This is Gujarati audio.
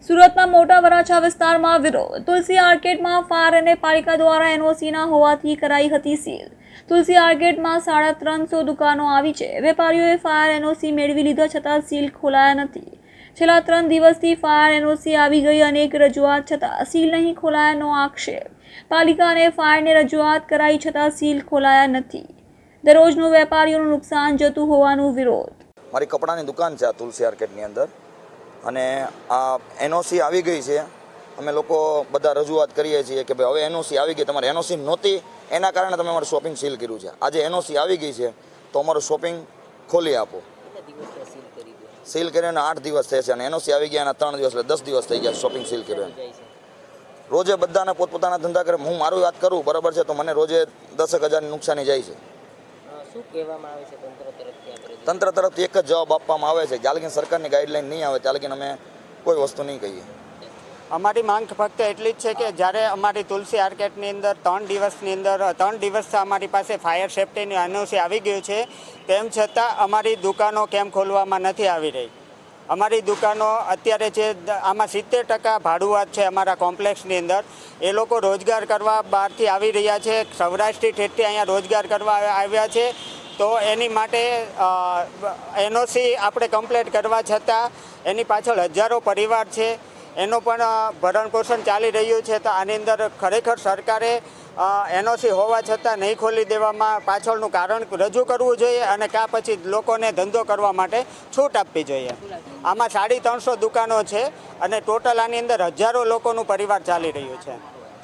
સુરતના મોટા વરાછા વિસ્તારમાં વિરોધ. તુલસી આર્કેડમાં ફાયર અને પાલિકા દ્વારા એનઓસીના હોવાથી કરાઈ હતી સીલ. તુલસી આર્કેડમાં 350 દુકાનો આવી છે. વેપારીઓએ ફાયર એનઓસી મેળવી લીધા છતાં સીલ ખોલાયા નથી. છેલ્લા 3 દિવસથી ફાયર એનઓસી આવી ગઈ, અનેક રજૂઆત છતાં સીલ નહીં ખોલાયાનો આક્ષેપ. પાલિકા અને ફાયરને રજૂઆત કરાઈ છતાં સીલ ખોલાયા નથી. દરરોજનું વેપારીઓનું નુકસાન જતું હોવાનું વિરોધ. મારી કપડાની દુકાન છે આ તુલસી આર્કેડની અંદર, અને આ એનઓસી આવી ગઈ છે. અમે લોકો બધા રજૂઆત કરીએ છીએ કે ભાઈ હવે એનઓસી આવી ગઈ, તમારે એનઓસી નહોતી એના કારણે તમે અમારું શોપિંગ સીલ કર્યું છે. આજે એનઓસી આવી ગઈ છે તો અમારું શોપિંગ ખોલી આપો. સીલ કરીને 8 દિવસ થયા છે અને એનઓસી આવી ગયા એના 3 દિવસ એટલે 10 દિવસ થઈ ગયા શોપિંગ સીલ કર્યું. રોજે બધાને પોતપોતાના ધંધા કરે. હું મારું વાત કરું બરાબર છે, તો મને રોજે 10,000ની નુકસાની જાય છે. શું કહેવામાં આવે છે તંત્ર તરફથી એક જ જવાબ આપવામાં આવે છે, જ્યાં લગીને સરકારની ગાઈડલાઈન નહીં આવે ત્યાં લગીને અમે કોઈ વસ્તુ નહીં કહીએ. અમારી માંગ ફક્ત એટલી જ છે કે જ્યારે અમારી તુલસી આર્કેડની અંદર 3 દિવસ અમારી પાસે ફાયર સેફ્ટીની એનઓસી આવી ગયું છે, તેમ છતાં અમારી દુકાનો કેમ ખોલવામાં નથી આવી રહી. અમારી દુકાનો અત્યારે જે આમાં 70% ભાડુઆત છે અમારા કોમ્પ્લેક્સની અંદર. એ લોકો રોજગાર કરવા બહારથી આવી રહ્યા છે, સૌરાષ્ટ્રથી ઠેઠથી અહીંયા રોજગાર કરવા આવ્યા છે. તો એની માટે એનઓસી આપણે કમ્પ્લીટ કરવા છતાં એની પાછળ હજારો પરિવાર છે, એનો પણ ભરણપોષણ ચાલી રહ્યું છે. તો આની અંદર ખરેખર સરકારે એનઓસી હોવા છતાં નહીં ખોલી દેવામાં પાછળનું કારણ રજૂ કરવું જોઈએ, અને કાં પછી લોકોને ધંધો કરવા માટે છૂટ આપવી જોઈએ. આમાં 350 દુકાનો છે અને ટોટલ આની અંદર હજારો લોકોનું પરિવાર ચાલી રહ્યું છે.